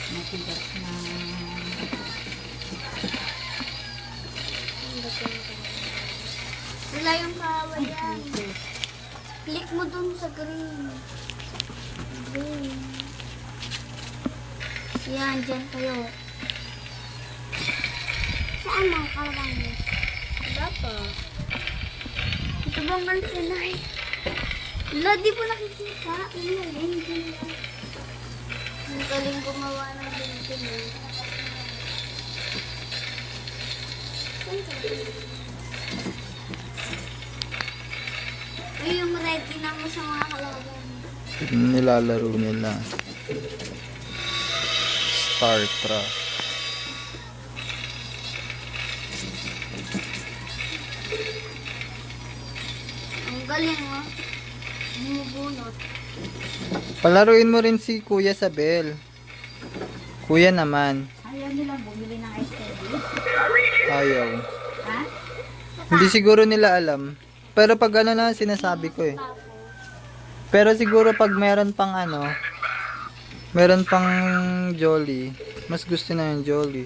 Matigas na. Wala yung kawayan. Click mo dun sa green. Green. Yan, dyan kayo. Saan mga kalawang mo? Wala pa. Ito bang malsinay? Wala, di po nakikita. Ang galing gumawa ng bintin. Ay, yung ready na mo sa mga kalaban. Nilalaro nila. Star Trek. Ang galing, oh. Bumubunot. Palaruin mo rin si Kuya Sabel. Kuya naman. Ayaw nilang bumili ng ice candy. Ayaw. Ha? Hindi siguro nila alam. Pero pag ano na sinasabi ko eh. Pero siguro pag meron pang ano, meron pang Jolly, mas gusto na yung Jolly.